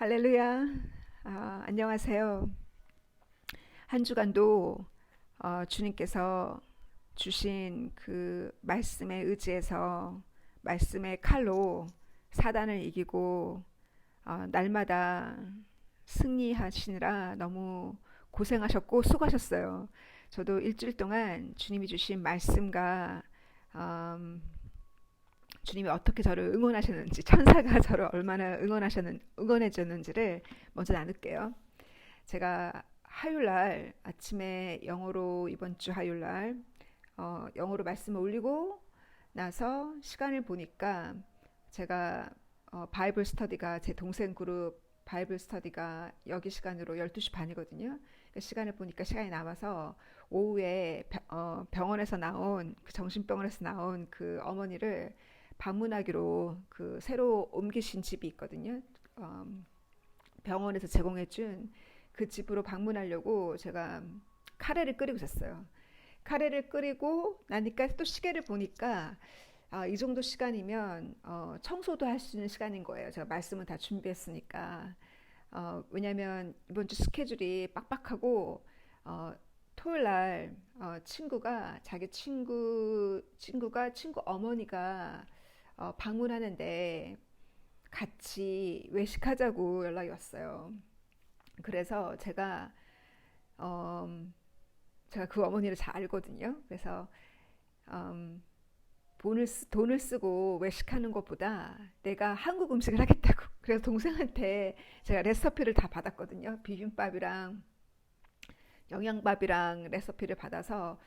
할렐루야. 안녕하세요. 한 주간도 주님께서 주신 그 말씀에 의지해서 말씀의 칼로 사단을 이기고 날마다 승리하시느라 너무 고생하셨고 수고하셨어요. 저도 일주일 동안 주님이 주신 말씀과 음, 주님이 어떻게 저를 응원하셨는지, 천사가 저를 얼마나 응원해 줬는지를 먼저 나눌게요. 제가 화요일날 아침에 영어로, 이번 주 화요일날 영어로 말씀을 올리고 나서 시간을 보니까 제가 바이블 스터디가, 제 동생 그룹 바이블 스터디가 여기 시간으로 12시 반이거든요. 그 시간을 보니까 시간이 남아서 오후에 병원에서 나온, 그 정신병원에서 나온 그 어머니를 방문하기로, 그 새로 옮기신 집이 있거든요. 어, 병원에서 제공해준 그 집으로 방문하려고 제가 카레를 끓이고 있었어요. 카레를 끓이고 나니까 또 시계를 보니까 이 정도 시간이면 청소도 할 수 있는 시간인 거예요. 제가 말씀은 다 준비했으니까. 왜냐면 이번 주 스케줄이 빡빡하고 토요일 날 친구가, 자기 친구가 친구 어머니가 방문하는데 같이 외식하자고 연락이 왔어요. 그래서 음, 제가 그 어머니를 잘 알거든요. 그래서 음, 돈을 쓰고 외식하는 것보다 내가 한국 음식을 하겠다고. 그래서 동생한테 제가 레시피를 다 받았거든요. 비빔밥이랑 영양밥이랑 레시피를 받아서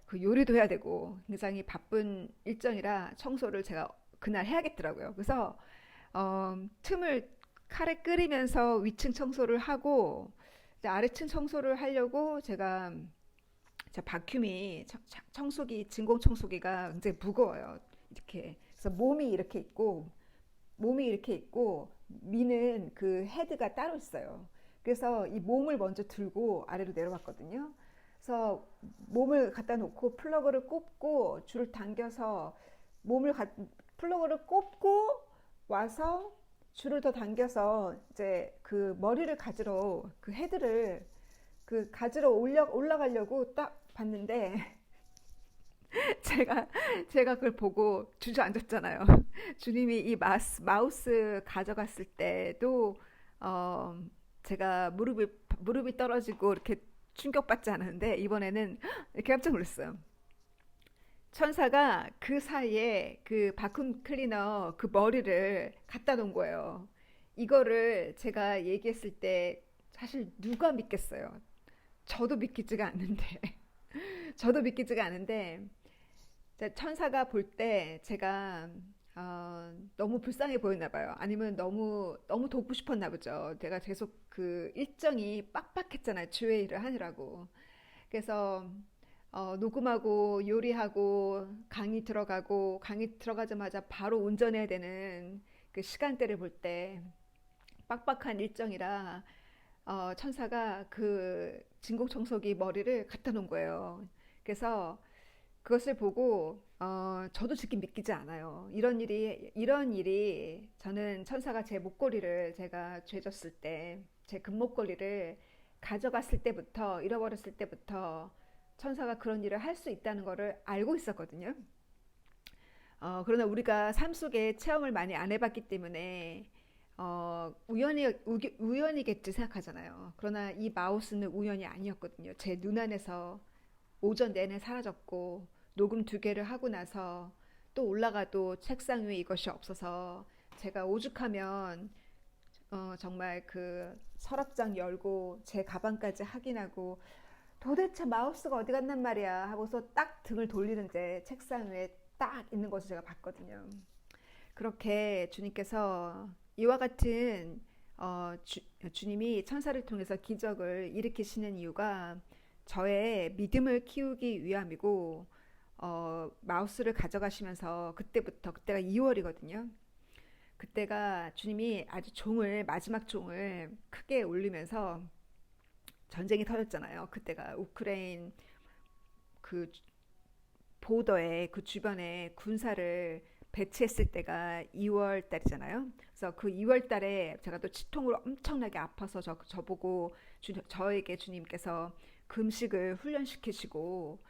그 요리도 해야 되고 굉장히 바쁜 일정이라 청소를 제가 그날 해야겠더라고요. 그래서 틈을 카레 끓이면서 위층 청소를 하고 이제 아래층 청소를 하려고 제 바큐미, 청소기, 진공 청소기가 굉장히 무거워요. 이렇게. 그래서 몸이 이렇게 있고 미는 그 헤드가 따로 있어요. 그래서 이 몸을 먼저 들고 아래로 내려왔거든요. 그래서 몸을 갖다 놓고 플러그를 꼽고 줄을 당겨서 몸을 가, 플러그를 꼽고 와서 줄을 더 당겨서 이제 그 머리를 가지러, 그 헤드를 그 가지러 올라가려고 딱 봤는데 제가 제가 그걸 보고 주저앉았잖아요. 주님이 이 마우스 가져갔을 때도 어, 제가 무릎이 떨어지고 이렇게 충격받지 않았는데 이번에는 이렇게 깜짝 놀랐어요. 천사가 그 사이에 그 바쿰 클리너 그 머리를 갖다 놓은 거예요. 이거를 제가 얘기했을 때 사실 누가 믿겠어요? 저도 믿기지가 않는데, 저도 믿기지가 않은데, 천사가 볼 때 제가 너무 불쌍해 보였나 봐요. 아니면 너무 돕고 싶었나 보죠. 내가 계속 그 일정이 빡빡했잖아요. 주회의를 하느라고. 그래서 녹음하고 요리하고 강의 들어가자마자 바로 운전해야 되는 그 시간대를 볼 때 빡빡한 일정이라 천사가 그 진공청소기 머리를 갖다 놓은 거예요. 그래서 그것을 보고 저도 지금 믿기지 않아요. 이런 일이 저는 천사가 제 목걸이를, 제가 죄졌을 때 제 금목걸이를 가져갔을 때부터, 잃어버렸을 때부터 천사가 그런 일을 할 수 있다는 것을 알고 있었거든요. 그러나 우리가 삶 속에 체험을 많이 안 해봤기 때문에 우연이겠지 생각하잖아요. 그러나 이 마우스는 우연이 아니었거든요. 제 눈 안에서 오전 내내 사라졌고, 녹음 2개를 하고 나서 또 올라가도 책상 위에 이것이 없어서 제가 오죽하면 정말 그 서랍장 열고 제 가방까지 확인하고 도대체 마우스가 어디 갔단 말이야 하고서 딱 등을 돌리는데 책상 위에 딱 있는 것을 제가 봤거든요. 그렇게 주님께서 이와 같은 주님이 천사를 통해서 기적을 일으키시는 이유가 저의 믿음을 키우기 위함이고, 마우스를 가져가시면서 그때가 2월이거든요. 그때가 주님이 아주 마지막 종을 크게 울리면서 전쟁이 터졌잖아요. 그때가 그 보더에, 그 주변에 군사를 배치했을 때가 2월 달이잖아요. 그래서 그 2월 달에 제가 또 치통으로 엄청나게 아파서 저보고 저에게 주님께서 금식을 훈련시키시고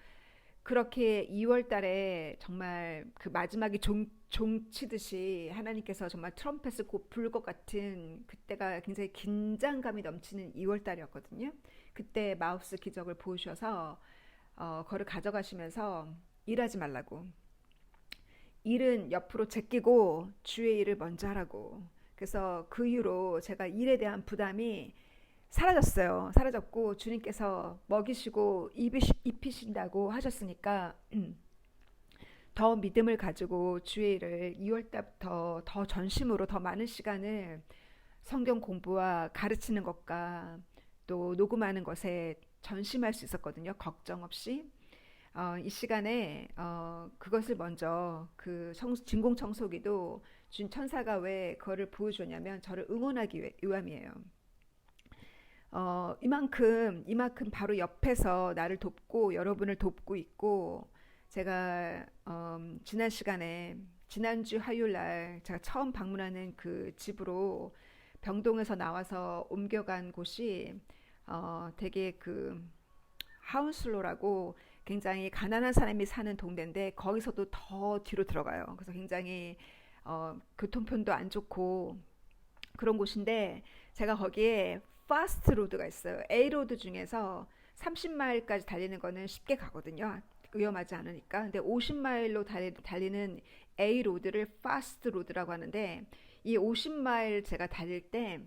그렇게 2월 달에 정말 그 마지막에 종치듯이 하나님께서 정말 트럼펫을 곧 불 것 같은 그때가 굉장히 긴장감이 넘치는 2월 달이었거든요. 그때 마우스 기적을 보여주셔서 그거를 가져가시면서 일하지 말라고. 일은 옆으로 제끼고 주의 일을 먼저 하라고. 그래서 그 이후로 제가 일에 대한 부담이 사라졌어요. 사라졌고 주님께서 먹이시고 입히신다고 하셨으니까 더 믿음을 가지고 주의 일을 2월 달부터 더 전심으로 더 많은 시간을 성경 공부와 가르치는 것과 또 녹음하는 것에 전심할 수 있었거든요. 걱정 없이. 이 시간에 그것을 먼저 그 진공 청소기도 준 천사가 왜 그거를 보여줬냐면 저를 응원하기 위함이에요. 이만큼 바로 옆에서 나를 돕고 여러분을 돕고 있고 제가 지난 시간에 지난주 화요일 날 제가 처음 방문하는 그 집으로 병동에서 나와서 옮겨간 곳이 되게 그 하운슬로라고 굉장히 가난한 사람이 사는 동네인데 거기서도 더 뒤로 들어가요. 그래서 굉장히 교통편도 안 좋고 그런 곳인데 제가 거기에 파스트 로드가 있어요. A 로드 중에서 30마일까지 달리는 거는 쉽게 가거든요. 위험하지 않으니까. 근데 50마일로 달리는 A 로드를 파스트 로드라고 하는데 이 50마일 제가 달릴 때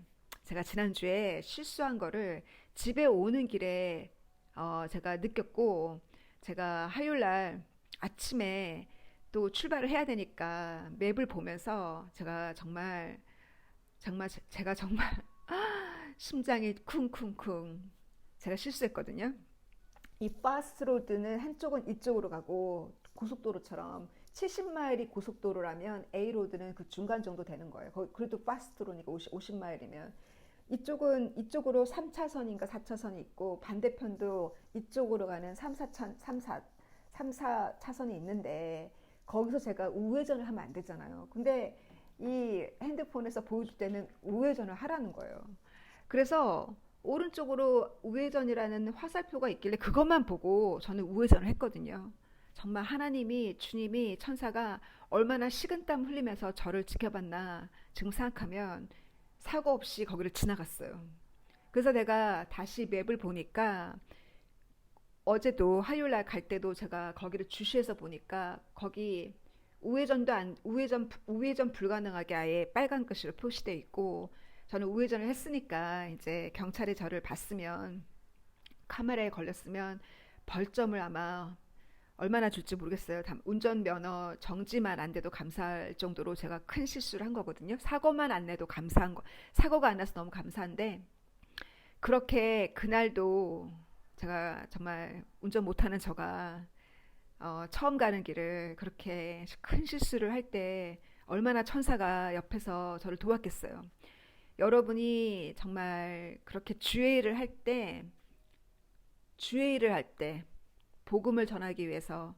제가 지난주에 실수한 거를 집에 오는 길에 제가 느꼈고 제가 화요일 날 아침에 또 출발을 해야 되니까 맵을 보면서 제가 정말 심장이 쿵쿵쿵 제가 실수했거든요. 이 파스트로드는 한쪽은 이쪽으로 가고 고속도로처럼 70마일이 고속도로라면 A로드는 그 중간 정도 되는 거예요. 그래도 파스트로니까 50마일이면 이쪽은 이쪽으로 3차선인가 4차선이 있고 반대편도 이쪽으로 가는 3, 4차선이 있는데 거기서 제가 우회전을 하면 안 되잖아요. 근데 이 핸드폰에서 보여줄 때는 우회전을 하라는 거예요. 그래서 오른쪽으로 우회전이라는 화살표가 있길래 그것만 보고 저는 우회전을 했거든요. 정말 하나님이 주님이 천사가 얼마나 식은땀 흘리면서 저를 지켜봤나 지금 생각하면 사고 없이 거기를 지나갔어요. 그래서 내가 다시 맵을 보니까 어제도 화요일 날 갈 때도 제가 거기를 주시해서 보니까 거기 우회전 불가능하게 아예 빨간 글씨로 표시되어 있고 저는 우회전을 했으니까 이제 경찰이 저를 봤으면 카메라에 걸렸으면 벌점을 아마 얼마나 줄지 모르겠어요. 운전면허 정지만 안 돼도 감사할 정도로 제가 큰 실수를 한 거거든요. 사고만 안 내도 사고가 안 나서 너무 감사한데 그렇게 그날도 제가 정말 운전 못하는 저가 처음 가는 길을 그렇게 큰 실수를 할 때 얼마나 천사가 옆에서 저를 도왔겠어요. 여러분이 정말 그렇게 주의 일을 할 때, 복음을 전하기 위해서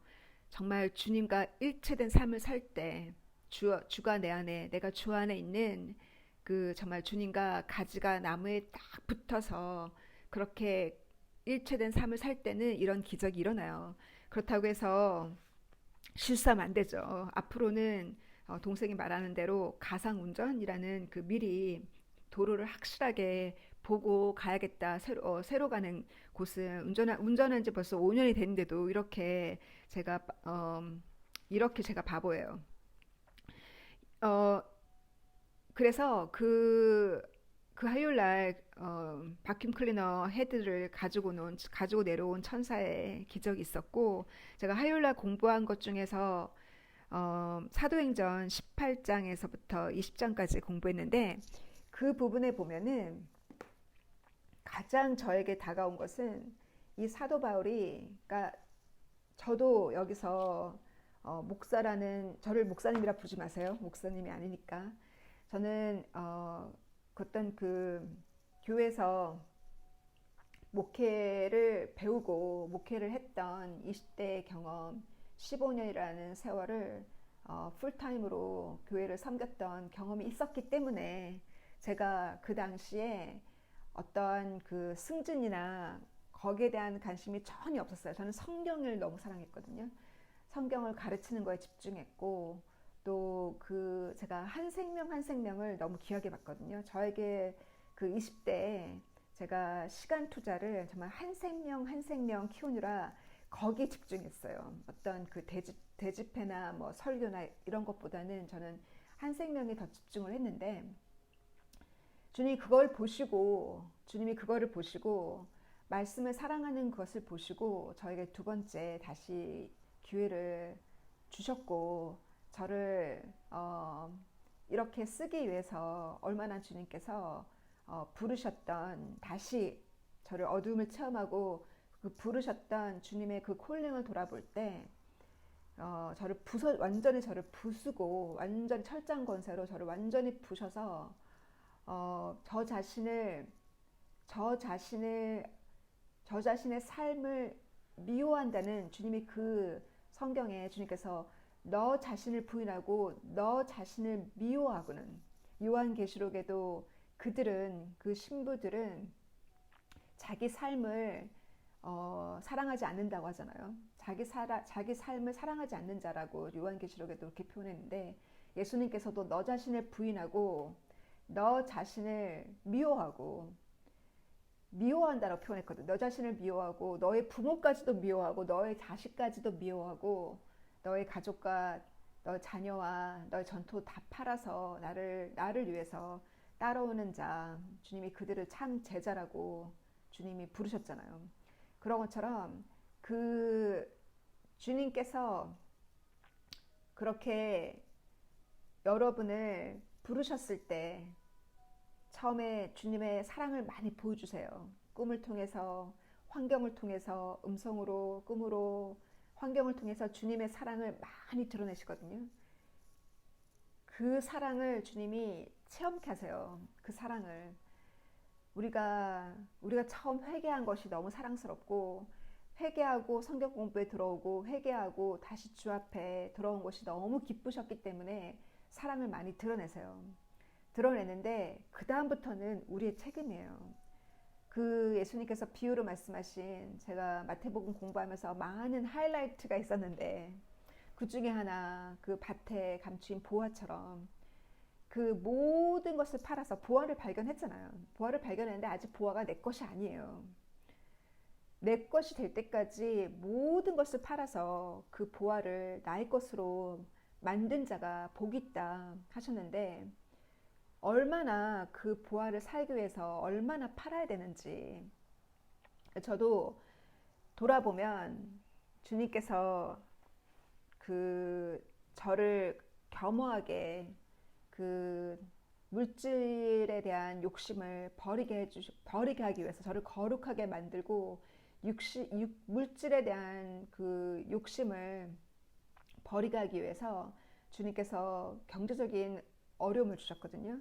정말 주님과 일체된 삶을 살 때, 주가 내 안에, 내가 주 안에 있는 그 정말 주님과 가지가 나무에 딱 붙어서 그렇게 일체된 삶을 살 때는 이런 기적이 일어나요. 그렇다고 해서 실수하면 안 되죠. 앞으로는 동생이 말하는 대로 가상운전이라는 그 미리 도로를 확실하게 보고 가야겠다. 새로 가는 곳은 운전한 지 벌써 5년이 됐는데도 이렇게 제가 바보예요. 어, 그래서 그 화요일 날 바큐um 클리너 헤드를 가지고 내려온 천사의 기적이 있었고 제가 화요일 날 공부한 것 중에서 사도행전 18장에서부터 20장까지 공부했는데 그 부분에 보면은 가장 저에게 다가온 것은 이 사도 바울이 그러니까 저도 여기서 저를 목사님이라 부르지 마세요. 목사님이 아니니까 저는 어떤 그 교회에서 목회를 배우고 목회를 했던 20대 경험 15년이라는 세월을 풀타임으로 교회를 섬겼던 경험이 있었기 때문에 제가 그 당시에 어떠한 그 승진이나 거기에 대한 관심이 전혀 없었어요. 저는 성경을 너무 사랑했거든요. 성경을 가르치는 거에 집중했고 또 그 제가 한 생명 한 생명을 너무 귀하게 봤거든요. 저에게 그 20대에 제가 시간 투자를 정말 한 생명 한 생명 키우느라 거기에 집중했어요. 어떤 그 대집회나 뭐 설교나 이런 것보다는 저는 한 생명에 더 집중을 했는데 주님이 그거를 보시고 말씀을 사랑하는 것을 보시고 저에게 두 번째 다시 기회를 주셨고 저를 이렇게 쓰기 위해서 얼마나 주님께서 부르셨던 다시 저를 어둠을 체험하고 그 부르셨던 주님의 그 콜링을 돌아볼 때 완전히 저를 부수고 완전 철장 권세로 저를 완전히 부셔서 저 자신을 저 자신을 저 자신의 삶을 미워한다는 주님이 그 성경에 주님께서 너 자신을 부인하고 너 자신을 미워하고는 요한계시록에도 그 신부들은 자기 삶을 사랑하지 않는다고 하잖아요. 자기 삶을 사랑하지 않는 자라고 요한계시록에도 그렇게 표현했는데 예수님께서도 너 자신을 부인하고 너 자신을 미워한다라고 표현했거든. 너 자신을 미워하고 너의 부모까지도 미워하고 너의 자식까지도 미워하고 너의 가족과 너의 자녀와 너의 전토 다 팔아서 나를 위해서 따라오는 자 주님이 그들을 참 제자라고 주님이 부르셨잖아요. 그런 것처럼 그 주님께서 그렇게 여러분을 부르셨을 때 처음에 주님의 사랑을 많이 보여주세요. 꿈을 통해서, 환경을 통해서, 음성으로, 꿈으로, 환경을 통해서 주님의 사랑을 많이 드러내시거든요. 그 사랑을 주님이 체험케 하세요. 그 사랑을. 우리가 처음 회개한 것이 너무 사랑스럽고, 회개하고 성경 공부에 들어오고, 회개하고 다시 주 앞에 들어온 것이 너무 기쁘셨기 때문에 사랑을 많이 드러내세요. 드러내는데 그 다음부터는 우리의 책임이에요. 그 예수님께서 비유로 말씀하신 제가 마태복음 공부하면서 많은 하이라이트가 있었는데 그 중에 하나 그 밭에 감추인 보화처럼 그 모든 것을 팔아서 보화를 발견했잖아요. 보화를 발견했는데 아직 보화가 내 것이 아니에요. 내 것이 될 때까지 모든 것을 팔아서 그 보화를 나의 것으로 만든 자가 복이 있다 하셨는데 얼마나 그 보화를 살기 위해서 얼마나 팔아야 되는지 저도 돌아보면 주님께서 그 저를 겸허하게 그 물질에 대한 욕심을 버리게 하기 위해서 저를 거룩하게 만들고 물질에 대한 그 욕심을 버리게 하기 위해서 주님께서 경제적인 어려움을 주셨거든요.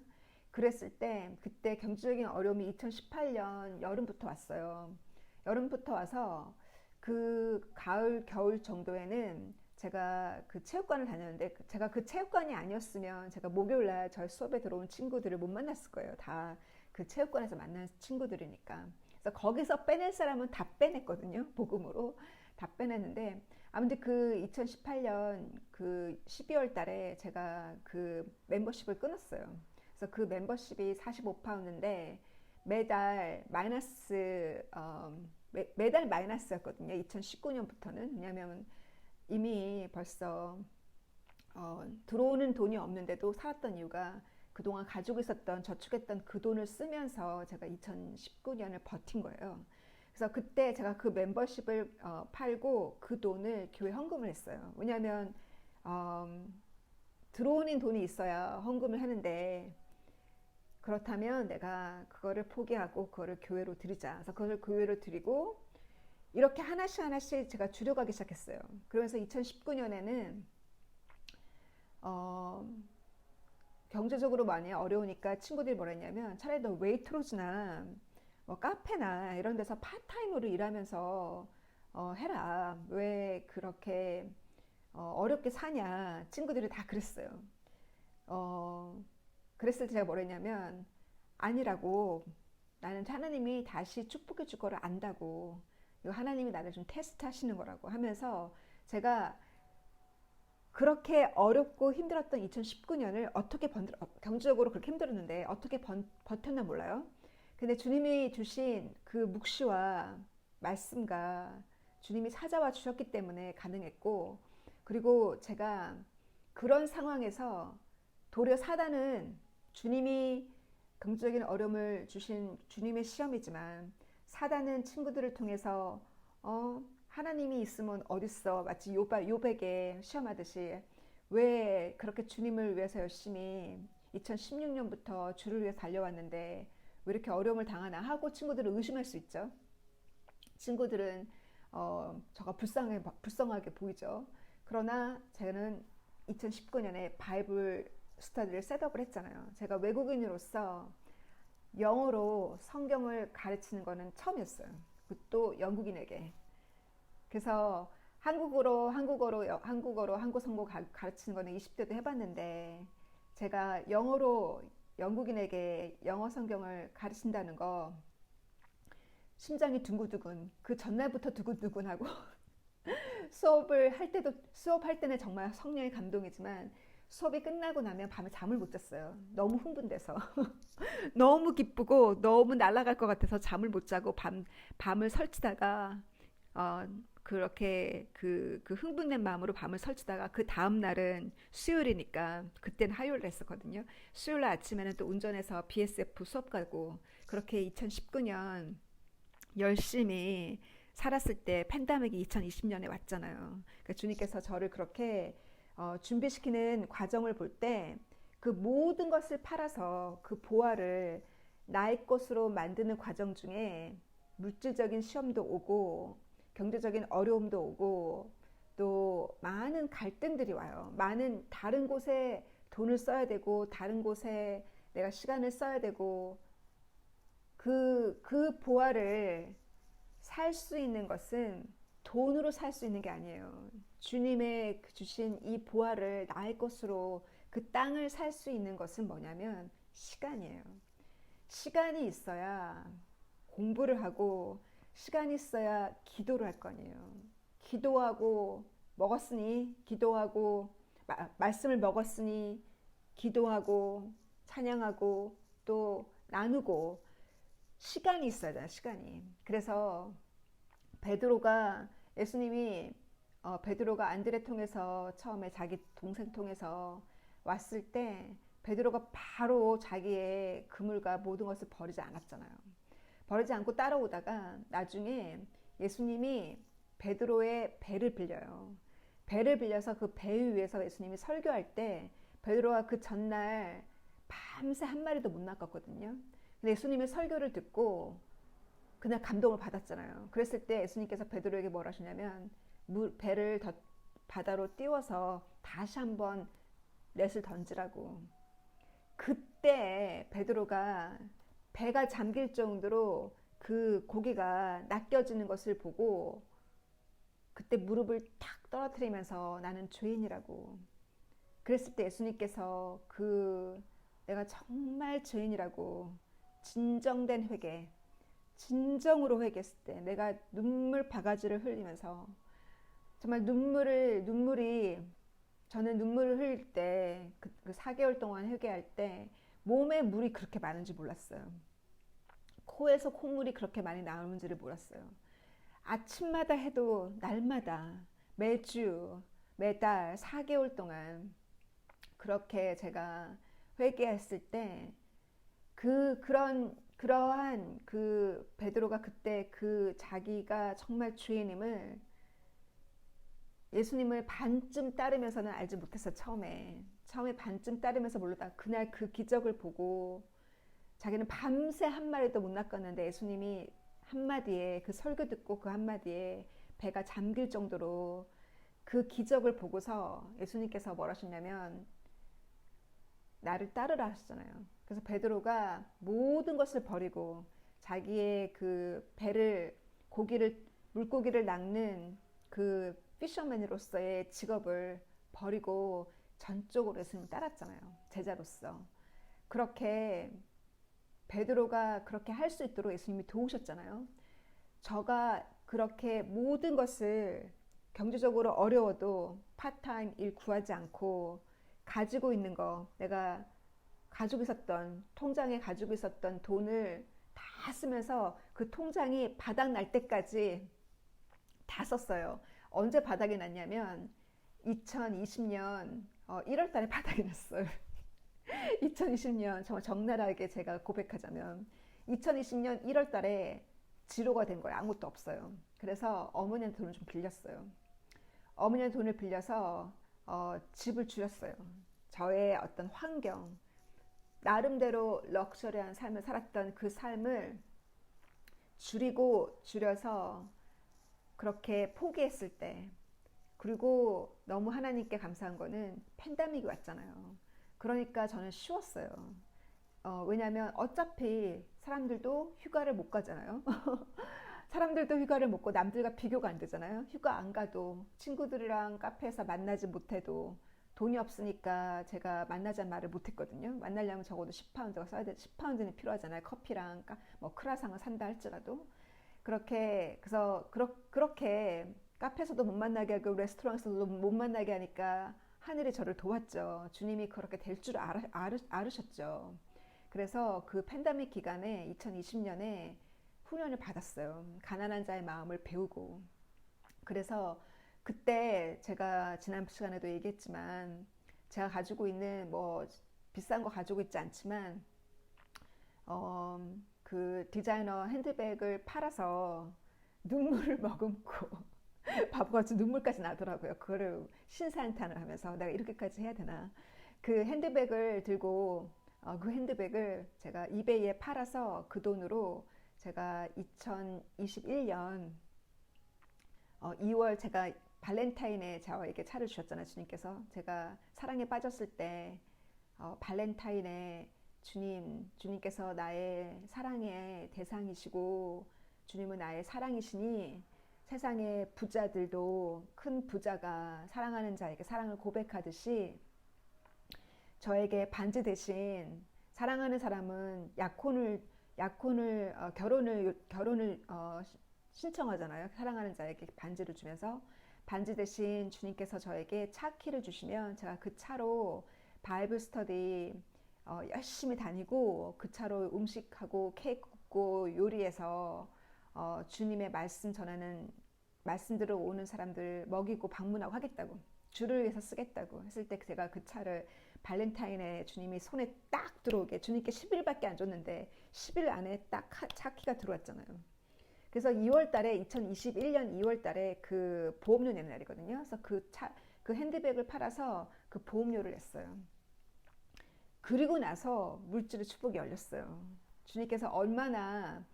그랬을 때 그때 경제적인 어려움이 2018년 여름부터 왔어요. 여름부터 와서 그 가을 겨울 정도에는 제가 그 체육관을 다녔는데 제가 그 체육관이 아니었으면 제가 목요일날 저희 수업에 들어온 친구들을 못 만났을 거예요. 다 그 체육관에서 만난 친구들이니까. 그래서 거기서 빼낼 사람은 다 빼냈거든요. 복음으로 다 빼냈는데 아무튼 그 2018년 그 12월 달에 제가 그 멤버십을 끊었어요. 그래서 그 멤버십이 45파운드인데 매달 매달 마이너스였거든요. 2019년부터는. 왜냐하면 이미 벌써 들어오는 돈이 없는데도 살았던 이유가 그동안 가지고 있었던 저축했던 그 돈을 쓰면서 제가 2019년을 버틴 거예요. 그래서 그때 제가 그 멤버십을 팔고 그 돈을 교회 헌금을 했어요. 왜냐하면 들어오는 돈이 있어야 헌금을 하는데 그렇다면 내가 그거를 포기하고 그거를 교회로 드리자. 그래서 그걸 교회로 드리고 이렇게 하나씩 제가 줄여가기 시작했어요. 그러면서 2019년에는 경제적으로 많이 어려우니까 친구들이 뭐라 했냐면 차라리 너 웨이트로즈나 뭐 카페나 이런 데서 파타임으로 일하면서 해라. 왜 그렇게 어렵게 사냐. 친구들이 다 그랬어요. 어, 그랬을 때 제가 뭐랬냐면 아니라고. 나는 하나님이 다시 축복해 줄 거를 안다고. 이거 하나님이 나를 좀 테스트 하시는 거라고 하면서 제가 그렇게 어렵고 힘들었던 2019년을 어떻게 경제적으로 그렇게 힘들었는데 어떻게 버텼나 몰라요. 근데 주님이 주신 그 묵시와 말씀과 주님이 찾아와 주셨기 때문에 가능했고, 그리고 제가 그런 상황에서 도리어 사단은 주님이 경제적인 어려움을 주신 주님의 시험이지만 사단은 친구들을 통해서 하나님이 있으면 어딨어, 마치 요백에 시험하듯이 왜 그렇게 주님을 위해서 열심히 2016년부터 주를 위해 달려왔는데 왜 이렇게 어려움을 당하나 하고 친구들은 의심할 수 있죠. 친구들은 저가 불쌍하게 보이죠. 그러나 저는 2019년에 바이블 스터디를 셋업을 했잖아요. 제가 외국인으로서 영어로 성경을 가르치는 거는 처음이었어요. 그것도 영국인에게. 그래서 한국어로 한국 성경 가르치는 거는 20대도 해봤는데 제가 영어로 영국인에게 영어 성경을 가르친다는 거 심장이 둥근두근, 그 전날부터 두근두근하고 수업할 때는 정말 성령의 감동이지만 수업이 끝나고 나면 밤에 잠을 못 잤어요. 너무 흥분돼서. 너무 기쁘고 너무 날아갈 것 같아서 잠을 못 자고 밤을 설치다가 어, 그렇게 그 흥분된 마음으로 밤을 설치다가 그 다음 날은 수요일이니까 그때는 화요일 했었거든요. 수요일 날 아침에는 또 운전해서 BSF 수업 가고 그렇게 2019년 열심히 살았을 때 팬데믹이 2020년에 왔잖아요. 그러니까 주님께서 저를 그렇게 준비시키는 과정을 볼 때 그 모든 것을 팔아서 그 보화를 나의 것으로 만드는 과정 중에 물질적인 시험도 오고 경제적인 어려움도 오고 또 많은 갈등들이 와요. 많은 다른 곳에 돈을 써야 되고 다른 곳에 내가 시간을 써야 되고 그 보화를 살 수 있는 것은 돈으로 살 수 있는 게 아니에요. 주님의 주신 이 보화를 나의 것으로 그 땅을 살 수 있는 것은 뭐냐면 시간이에요. 시간이 있어야 공부를 하고 시간이 있어야 기도를 할 거 아니에요. 기도하고 먹었으니 기도하고 말씀을 먹었으니 기도하고 찬양하고 또 나누고 시간이 있어야 돼요. 시간이. 그래서 베드로가 예수님이 베드로가 안드레 통해서 처음에 자기 동생 통해서 왔을 때 베드로가 바로 자기의 그물과 모든 것을 버리지 않았잖아요. 버리지 않고 따라오다가 나중에 예수님이 베드로의 배를 빌려요. 배를 빌려서 그 배 위에서 예수님이 설교할 때 베드로가 그 전날 밤새 한 마리도 못 낚았거든요. 근데 예수님의 설교를 듣고 그냥 감동을 받았잖아요. 그랬을 때 예수님께서 베드로에게 뭐라 하시냐면 배를 더 바다로 띄워서 다시 한번 넷을 던지라고. 그때 베드로가 배가 잠길 정도로 그 고기가 낚여지는 것을 보고 그때 무릎을 탁 떨어뜨리면서 나는 죄인이라고. 그랬을 때 예수님께서 내가 정말 죄인이라고 진정된 회개, 진정으로 회개했을 때 내가 눈물 바가지를 흘리면서 정말 저는 눈물을 흘릴 때 그 4개월 동안 회개할 때 몸에 물이 그렇게 많은지 몰랐어요. 코에서 콧물이 그렇게 많이 나오는지를 몰랐어요. 아침마다 해도 날마다 매주 매달 4개월 동안 그렇게 제가 회개했을 때 그러한 그 베드로가 그때 자기가 정말 죄인임을 예수님을 반쯤 따르면서는 알지 못했어. 처음에 반쯤 따르면서 모르다 그날 그 기적을 보고 자기는 밤새 한 마리도 못 낚았는데 예수님이 한마디에 그 설교 듣고 그 한마디에 배가 잠길 정도로 그 기적을 보고서 예수님께서 뭐라 하셨냐면 나를 따르라 하셨잖아요. 그래서 베드로가 모든 것을 버리고 자기의 그 배를 물고기를 낚는 그 피셔맨으로서의 직업을 버리고 전적으로 예수님 따랐잖아요. 제자로서. 그렇게 베드로가 그렇게 할 수 있도록 예수님이 도우셨잖아요. 저가 그렇게 모든 것을 경제적으로 어려워도 파트타임 일 구하지 않고 가지고 있는 거, 내가 가지고 있었던, 통장에 가지고 있었던 돈을 다 쓰면서 그 통장이 바닥 날 때까지 다 썼어요. 언제 바닥이 났냐면 2020년 1월 달에 바닥이 났어요. 2020년 정말 적나라하게 제가 고백하자면 2020년 1월 달에 지로가 된 거예요. 아무것도 없어요. 그래서 어머니한테 돈을 좀 빌렸어요. 어머니한테 돈을 빌려서 집을 줄였어요. 저의 어떤 환경, 나름대로 럭셔리한 삶을 살았던 그 삶을 줄이고 줄여서 그렇게 포기했을 때, 그리고 너무 하나님께 감사한 거는 팬데믹이 왔잖아요. 그러니까 저는 쉬웠어요. 왜냐하면 어차피 사람들도 휴가를 못 가잖아요. 사람들도 휴가를 못 가고 남들과 비교가 안 되잖아요. 휴가 안 가도 친구들이랑 카페에서 만나지 못해도 돈이 없으니까 제가 만나자는 말을 못 했거든요. 만나려면 적어도 10파운드가 써야 돼. 10파운드는 필요하잖아요. 커피랑 뭐 크라상을 산다 할지라도. 그래서 그렇게 카페에서도 못 만나게 하고 레스토랑에서도 못 만나게 하니까 하늘이 저를 도왔죠. 주님이 그렇게 될 줄 알으셨죠. 그래서 그 팬데믹 기간에 2020년에 훈련을 받았어요. 가난한 자의 마음을 배우고. 그래서 그때 제가 지난 시간에도 얘기했지만 제가 가지고 있는 뭐 비싼 거 가지고 있지 않지만 그 디자이너 핸드백을 팔아서 눈물을 머금고 바보같이 눈물까지 나더라고요. 그거를 신사한탄을 하면서 내가 이렇게까지 해야 되나. 그 핸드백을 들고 그 핸드백을 제가 이베이에 팔아서 그 돈으로 제가 2021년 2월 제가 발렌타인에 저에게 차를 주셨잖아요. 주님께서 제가 사랑에 빠졌을 때 발렌타인에 주님께서 나의 사랑의 대상이시고 주님은 나의 사랑이시니 세상의 부자들도 큰 부자가 사랑하는 자에게 사랑을 고백하듯이 저에게 반지 대신 사랑하는 사람은 결혼을 신청하잖아요. 사랑하는 자에게 반지를 주면서 반지 대신 주님께서 저에게 차 키를 주시면 제가 그 차로 바이블 스터디 열심히 다니고 그 차로 음식하고 케이크 굽고 요리해서 주님의 말씀 전하는 말씀들을 오는 사람들 먹이고 방문하고 하겠다고 주를 위해서 쓰겠다고 했을 때 제가 그 차를 발렌타인에 주님이 손에 딱 들어오게 주님께 10일밖에 안 줬는데 10일 안에 딱 차 키가 들어왔잖아요. 그래서 2월 달에 2021년 2월 달에 그 보험료 내는 날이거든요. 그래서 그 핸드백을 팔아서 그 보험료를 냈어요. 그리고 나서 물질의 축복이 열렸어요. 주님께서 얼마나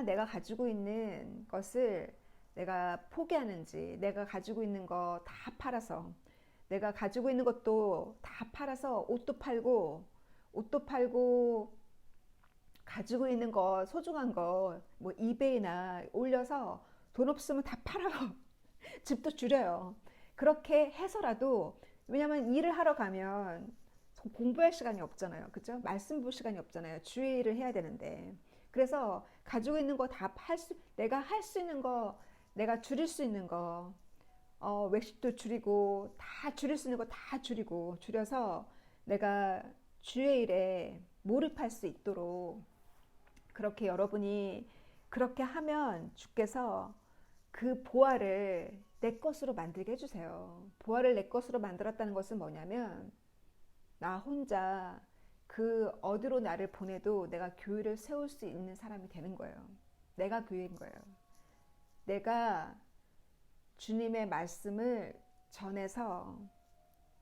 내가 가지고 있는 것을 내가 포기하는지, 내가 가지고 있는 거 다 팔아서, 내가 가지고 있는 것도 다 팔아서 옷도 팔고, 가지고 있는 거, 소중한 거, 뭐 이베이나 올려서 돈 없으면 다 팔아요. 집도 줄여요. 그렇게 해서라도, 왜냐면 일을 하러 가면 공부할 시간이 없잖아요. 그죠? 말씀 볼 시간이 없잖아요. 주의 일을 해야 되는데. 그래서 가지고 있는 거 다 내가 할 수 있는 거, 내가 줄일 수 있는 거, 외식도 줄이고, 다 줄일 수 있는 거 다 줄여서 내가 주의 일에 몰입할 수 있도록 그렇게 여러분이 그렇게 하면 주께서 그 보화를 내 것으로 만들게 해주세요. 보화를 내 것으로 만들었다는 것은 뭐냐면 나 혼자 그 어디로 나를 보내도 내가 교회를 세울 수 있는 사람이 되는 거예요. 내가 교회인 거예요. 내가 주님의 말씀을 전해서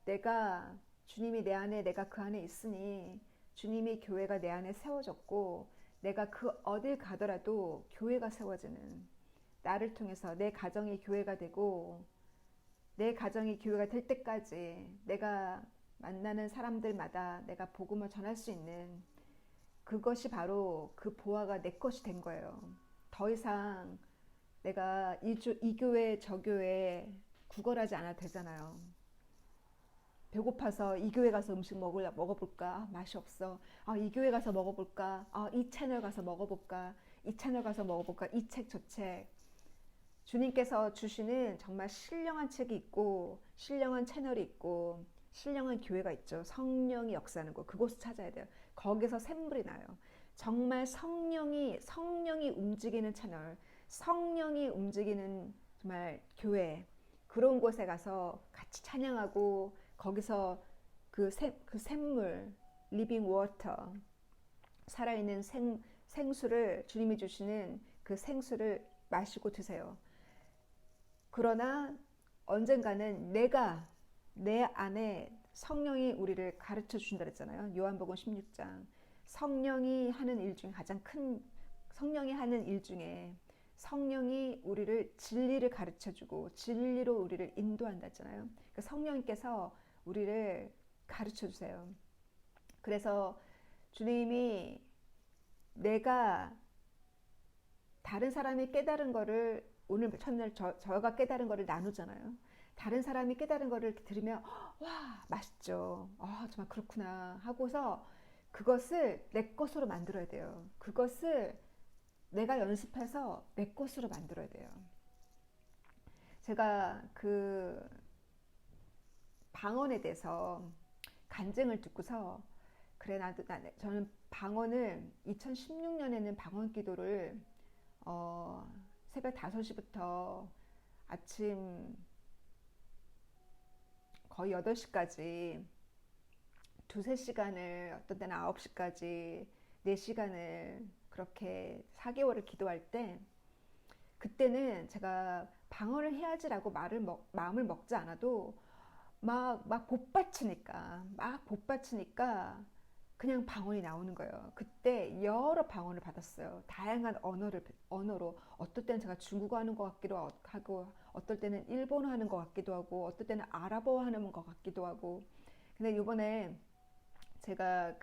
내가 주님이 내 안에 내가 그 안에 있으니 주님이 교회가 내 안에 세워졌고 내가 그 어딜 가더라도 교회가 세워지는 나를 통해서 내 가정이 교회가 되고 내 가정이 교회가 될 때까지 내가 만나는 사람들마다 내가 복음을 전할 수 있는 그것이 바로 그 보화가 내 것이 된 거예요. 더 이상 내가 이 교회 저 교회 구걸하지 않아도 되잖아요. 배고파서 이 교회 가서 음식 먹어볼까? 아, 맛이 없어. 아, 이 교회 가서 먹어볼까? 아, 이 채널 가서 먹어볼까? 이 채널 가서 먹어볼까? 이 책, 저 책. 주님께서 주시는 정말 신령한 책이 있고, 신령한 채널이 있고, 신령한 교회가 있죠. 성령이 역사하는 곳. 그곳을 찾아야 돼요. 거기서 샘물이 나요. 정말 성령이 움직이는 채널, 성령이 움직이는 정말 교회, 그런 곳에 가서 같이 찬양하고, 거기서 그 샘물, 리빙 워터, 살아있는 생수를, 주님이 주시는 그 생수를 마시고 드세요. 그러나 언젠가는 내 안에 성령이 우리를 가르쳐 주신다 그랬잖아요. 요한복음 16장. 성령이 하는 일 중에 성령이 우리를 진리를 가르쳐 주고 진리로 우리를 인도한다 했잖아요. 그러니까 성령님께서 우리를 가르쳐 주세요. 그래서 주님이 내가 다른 사람이 깨달은 거를 오늘 첫날 저가 깨달은 거를 나누잖아요. 다른 사람이 깨달은 거를 들으면 와 맛있죠. 아 정말 그렇구나 하고서 그것을 내 것으로 만들어야 돼요. 그것을 내가 연습해서 내 것으로 만들어야 돼요. 제가 그 방언에 대해서 간증을 듣고서 그래 저는 방언을 2016년에는 방언 기도를 새벽 5시부터 아침 거의 8시까지 두세 시간을, 어떤 때는 9시까지 4시간을 그렇게 4개월을 기도할 때, 그때는 제가 방언을 해야지라고 마음을 먹지 않아도 막 복받치니까 그냥 방언이 나오는 거예요. 그때 여러 방언을 받았어요. 다양한 언어로. 어떨 때는 제가 중국어 하는 것 같기도 하고, 어떨 때는 일본어 하는 것 같기도 하고, 어떨 때는 아랍어 하는 것 같기도 하고. 근데 이번에 제가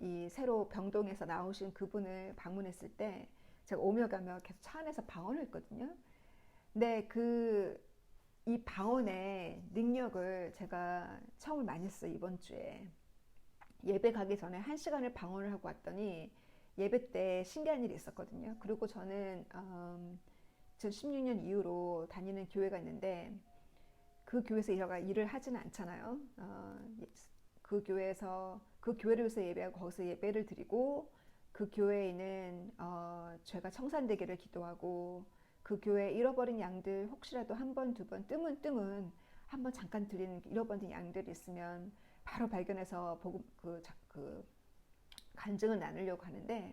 이 새로 병동에서 나오신 그분을 방문했을 때, 제가 오며 가며 계속 차 안에서 방언을 했거든요. 근데 이 방언의 능력을 제가 체험을 많이 했어요, 이번 주에. 예배 가기 전에 1시간을 방언을 하고 왔더니 예배 때 신기한 일이 있었거든요. 그리고 저는 2016년 이후로 다니는 교회가 있는데 그 교회에서 제가 일을 하지는 않잖아요. 그 교회를 위해서 예배하고 거기서 예배를 드리고, 그 교회에 있는 죄가 청산되기를 기도하고, 그 교회에 잃어버린 양들 혹시라도 한 번, 두 번, 뜨문 한 번 잠깐 들리는 잃어버린 양들이 있으면 바로 발견해서 그 간증을 나누려고 하는데,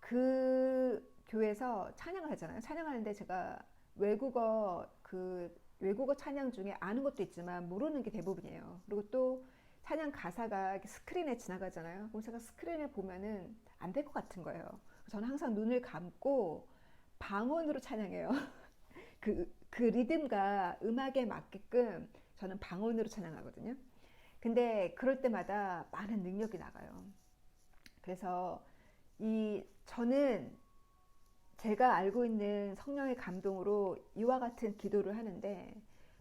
그 교회에서 찬양을 하잖아요. 찬양하는데 제가 외국어 찬양 중에 아는 것도 있지만 모르는 게 대부분이에요. 그리고 또 찬양 가사가 스크린에 지나가잖아요. 그럼 제가 스크린에 보면은 안 될 것 같은 거예요. 저는 항상 눈을 감고 방언으로 찬양해요. 그 리듬과 음악에 맞게끔 저는 방언으로 찬양하거든요. 근데 그럴 때마다 많은 능력이 나가요. 그래서 저는 제가 알고 있는 성령의 감동으로 이와 같은 기도를 하는데,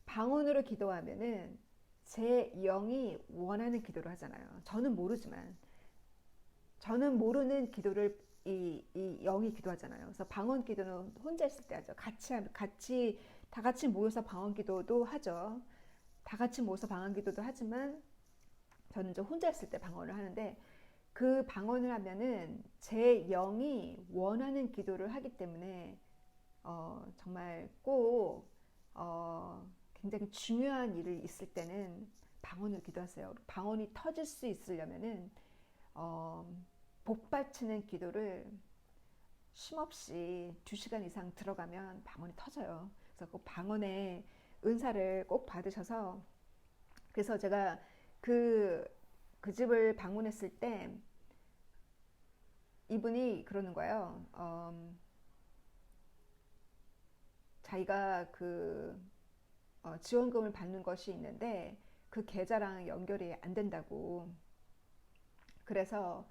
방언으로 기도하면은 제 영이 원하는 기도를 하잖아요. 저는 모르는 기도를 이 영이 기도하잖아요. 그래서 방언 기도는 혼자 있을 때 하죠. 다 같이 모여서 방언 기도도 하죠. 다 같이 모여서 방언 기도도 하지만 저는 저 혼자 있을 때 방언을 하는데, 그 방언을 하면은 제 영이 원하는 기도를 하기 때문에 정말 꼭 굉장히 중요한 일이 있을 때는 방언을 기도하세요. 방언이 터질 수 있으려면은 복받치는 기도를 쉼없이 2시간 이상 들어가면 방언이 터져요. 그래서 꼭 방언의 은사를 꼭 받으셔서, 그래서 제가 그 집을 방문했을 때 이분이 그러는 거예요. 자기가 지원금을 받는 것이 있는데 그 계좌랑 연결이 안 된다고. 그래서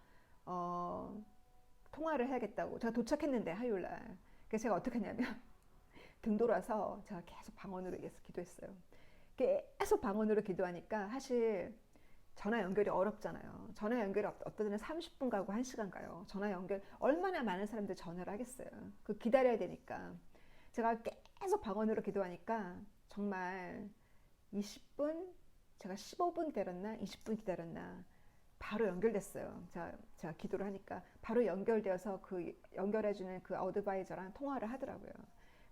통화를 해야겠다고. 제가 도착했는데 화요일 날. 그래서 제가 어떻게 했냐면 등 돌아서 제가 계속 방언으로 기도했어요. 계속 방언으로 기도하니까 사실 전화 연결이 어렵잖아요. 전화 연결이 어떤 데는 30분 가고 1시간 가요. 전화 연결 얼마나 많은 사람들 전화를 하겠어요. 그 기다려야 되니까. 제가 계속 방언으로 기도하니까 정말 20분, 제가 15분 기다렸나 20분 기다렸나 바로 연결됐어요. 제가 기도를 하니까 바로 연결되어서 그 연결해주는 그 어드바이저랑 통화를 하더라고요.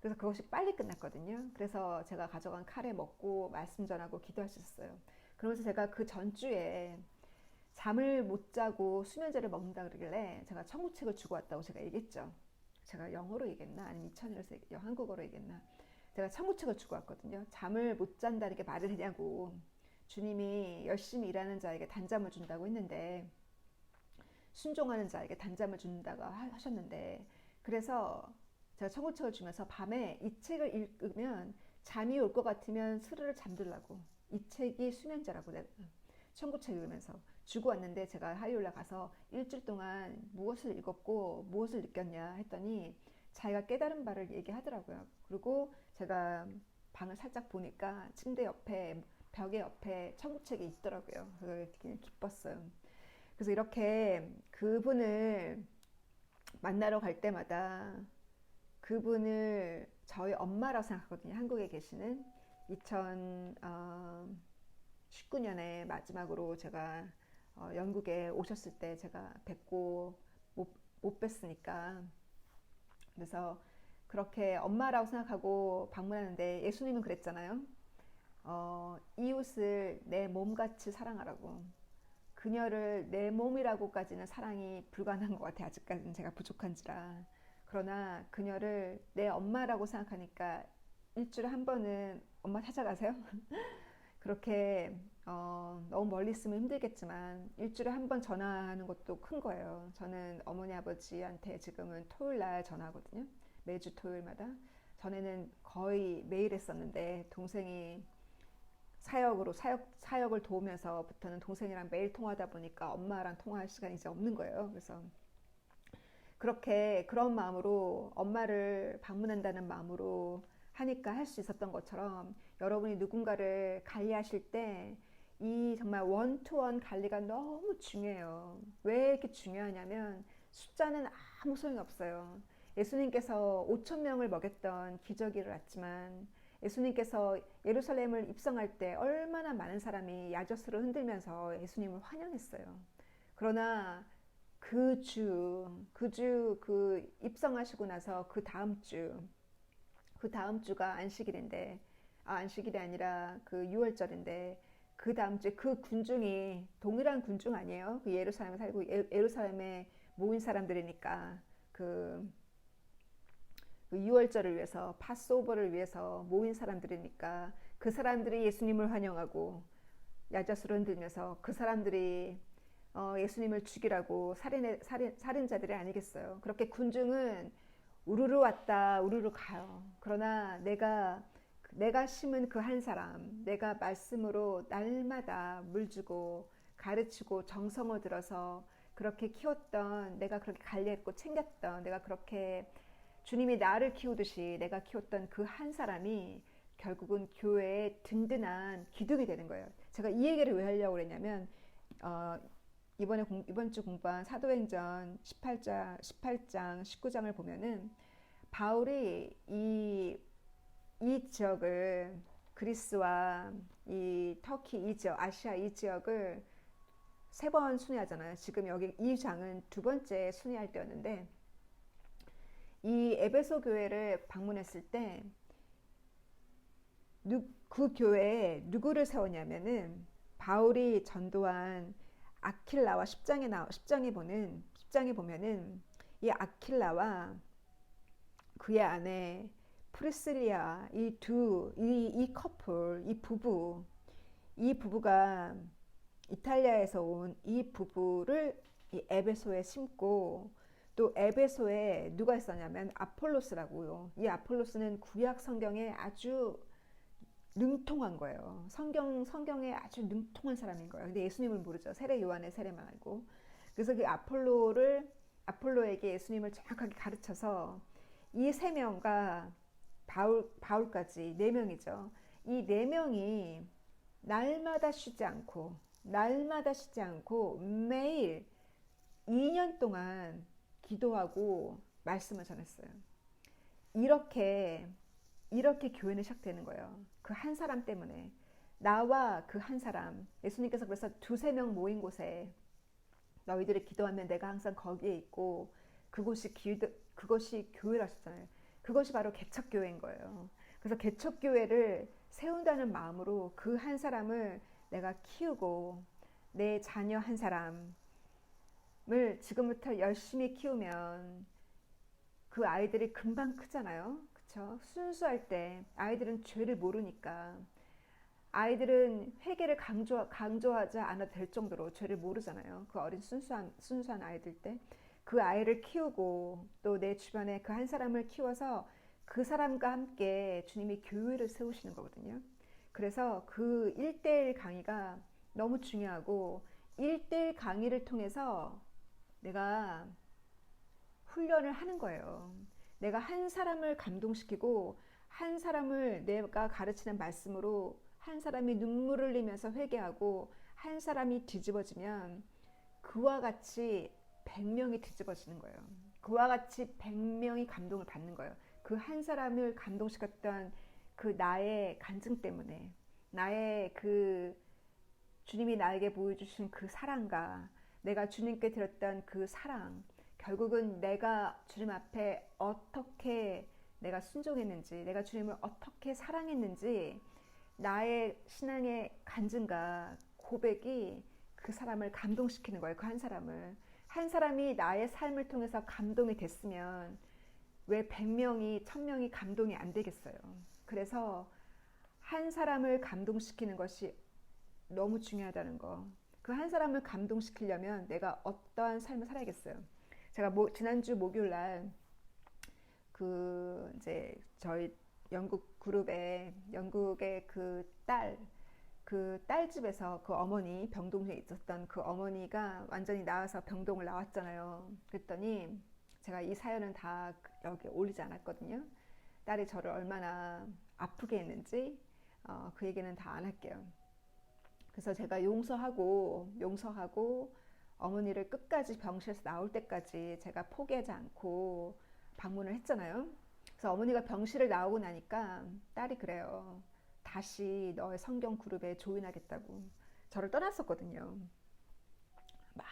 그래서 그것이 빨리 끝났거든요. 그래서 제가 가져간 카레 먹고 말씀 전하고 기도할 수 있었어요. 그러면서 제가 그 전주에 잠을 못 자고 수면제를 먹는다 그러길래 제가 청구책을 주고 왔다고 제가 얘기했죠. 제가 영어로 얘기했나 아니면 이천에서 한국어로 얘기했나. 제가 청구책을 주고 왔거든요. 잠을 못 잔다는 게 말이 되냐고. 주님이 열심히 일하는 자에게 단잠을 준다고 했는데 순종하는 자에게 단잠을 준다고 하셨는데, 그래서 제가 청구책을 주면서 밤에 이 책을 읽으면 잠이 올 것 같으면 스르르 잠들라고, 이 책이 수면제라고 내가 청구책 읽으면서 주고 왔는데, 제가 화요일날 가서 일주일 동안 무엇을 읽었고 무엇을 느꼈냐 했더니 자기가 깨달은 바를 얘기하더라고요. 그리고 제가 방을 살짝 보니까 침대 옆에 벽에 옆에 청구책이 있더라고요. 그걸 그냥 기뻤어요. 그래서 이렇게 그분을 만나러 갈 때마다 그분을 저희 엄마라고 생각하거든요. 한국에 계시는 2019년에 마지막으로 제가 영국에 오셨을 때 제가 뵙고 못 뵀으니까, 그래서 그렇게 엄마라고 생각하고 방문하는데, 예수님은 그랬잖아요. 이웃을 내 몸같이 사랑하라고. 그녀를 내 몸이라고까지는 사랑이 불가능한 것 같아요. 아직까지는 제가 부족한지라. 그러나 그녀를 내 엄마라고 생각하니까 일주일에 한 번은 엄마 찾아가세요. 그렇게 너무 멀리 있으면 힘들겠지만 일주일에 한 번 전화하는 것도 큰 거예요. 저는 어머니 아버지한테 지금은 토요일 날 전화하거든요. 매주 토요일마다. 전에는 거의 매일 했었는데, 동생이 사역을 도우면서부터는 동생이랑 매일 통화하다 보니까 엄마랑 통화할 시간이 이제 없는 거예요. 그래서 그렇게 그런 마음으로 엄마를 방문한다는 마음으로 하니까 할 수 있었던 것처럼, 여러분이 누군가를 관리하실 때 이 정말 원투원 관리가 너무 중요해요. 왜 이렇게 중요하냐면 숫자는 아무 소용이 없어요. 예수님께서 5천 명을 먹였던 기적이 일어났지만, 예수님께서 예루살렘을 입성할 때 얼마나 많은 사람이 야저스를 흔들면서 예수님을 환영했어요. 그러나 그 입성하시고 나서 그 다음 주가 안식일인데, 안식일이 아니라 그 6월절인데, 그 다음 주에 그 군중이 동일한 군중 아니에요? 그 예루살렘에 살고 예루살렘에 모인 사람들이니까, 그 6월절을 위해서, 파스오버를 위해서 모인 사람들이니까, 그 사람들이 예수님을 환영하고 야자수를 흔들면서 그 사람들이 예수님을 죽이라고 살인자들이 아니겠어요. 그렇게 군중은 우르르 왔다 우르르 가요. 그러나 내가 심은 그 한 사람, 내가 말씀으로 날마다 물 주고 가르치고 정성을 들어서 그렇게 키웠던, 내가 그렇게 관리했고 챙겼던, 내가 그렇게 주님이 나를 키우듯이 내가 키웠던 그 한 사람이 결국은 교회의 든든한 기둥이 되는 거예요. 제가 이 얘기를 왜 하려고 그랬냐면, 이번 주 공부한 사도행전 18장 19장을 보면은 바울이 이 지역을, 그리스와 이 터키 이 지역, 아시아 이 지역을 3번 순회하잖아요. 지금 여기 이 장은 2번째 순회할 때였는데, 이 에베소 교회를 방문했을 때 그 교회에 누구를 세웠냐면은, 바울이 전도한 아킬라와 10장에 보면은 이 아킬라와 그의 아내 프리실리아, 이 커플, 이 부부가 이탈리아에서 온 이 부부를 이 에베소에 심고, 또 에베소에 누가 있었냐면 아폴로스라고요. 이 아폴로스는 구약 성경에 아주 능통한 거예요. 성경에 아주 능통한 사람인 거예요. 근데 예수님을 모르죠. 세례 요한의 세례만 알고. 그래서 그 아폴로에게 예수님을 정확하게 가르쳐서 이 3명과 바울까지 네 명이죠. 이 네 명이 날마다 쉬지 않고 매일 2년 동안 기도하고 말씀을 전했어요. 이렇게 교회는 시작되는 거예요. 그 한 사람 때문에. 나와 그 한 사람. 예수님께서 그래서 두세 명 모인 곳에 너희들이 기도하면 내가 항상 거기에 있고 그것이 교회라 하셨잖아요. 그것이 바로 개척교회인 거예요. 그래서 개척교회를 세운다는 마음으로 그 한 사람을 내가 키우고 내 자녀 한 사람을 지금부터 열심히 키우면 그 아이들이 금방 크잖아요. 그쵸? 순수할 때 아이들은 죄를 모르니까 아이들은 회개를 강조하지 않아도 될 정도로 죄를 모르잖아요. 그 어린 순수한 아이들 때. 그 아이를 키우고 또 내 주변에 그 한 사람을 키워서 그 사람과 함께 주님이 교회를 세우시는 거거든요. 그래서 그 1대1 강의가 너무 중요하고 1대1 강의를 통해서 내가 훈련을 하는 거예요. 내가 한 사람을 감동시키고 한 사람을 내가 가르치는 말씀으로 한 사람이 눈물을 흘리면서 회개하고 한 사람이 뒤집어지면 그와 같이 100명이 뒤집어지는 거예요. 그와 같이 100명이 감동을 받는 거예요. 그 한 사람을 감동시켰던 그 나의 간증 때문에 나의 그 주님이 나에게 보여주신 그 사랑과 내가 주님께 드렸던 그 사랑, 결국은 내가 주님 앞에 어떻게 내가 순종했는지, 내가 주님을 어떻게 사랑했는지, 나의 신앙의 간증과 고백이 그 사람을 감동시키는 거예요. 그 한 사람을. 한 사람이 나의 삶을 통해서 감동이 됐으면 왜 100명이, 1000명이 감동이 안 되겠어요. 그래서 한 사람을 감동시키는 것이 너무 중요하다는 거. 그 한 사람을 감동시키려면 내가 어떠한 삶을 살아야겠어요. 제가 지난주 목요일 날 그 이제 저희 영국 그룹에 영국의 그 딸 집에서 그 어머니 병동에 있었던 그 어머니가 완전히 나와서 병동을 나왔잖아요. 그랬더니 제가 이 사연은 다 여기 올리지 않았거든요. 딸이 저를 얼마나 아프게 했는지 그 얘기는 다 안 할게요. 그래서 제가 용서하고 어머니를 끝까지 병실에서 나올 때까지 제가 포기하지 않고 방문을 했잖아요. 그래서 어머니가 병실을 나오고 나니까 딸이 그래요. 다시 너의 성경 그룹에 조인하겠다고. 저를 떠났었거든요. 막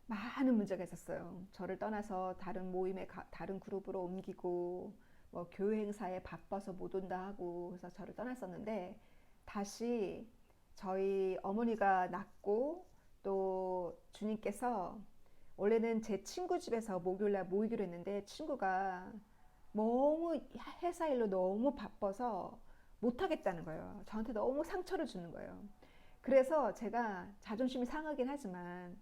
많은 문제가 있었어요. 저를 떠나서 다른 모임에 다른 그룹으로 옮기고 뭐 교회 행사에 바빠서 못 온다 하고 그래서 저를 떠났었는데 다시 저희 어머니가 낳고 또 주님께서 원래는 제 친구 집에서 목요일날 모이기로 했는데 친구가 너무 회사 일로 너무 바빠서 못하겠다는 거예요. 저한테 너무 상처를 주는 거예요. 그래서 제가 자존심이 상하긴 하지만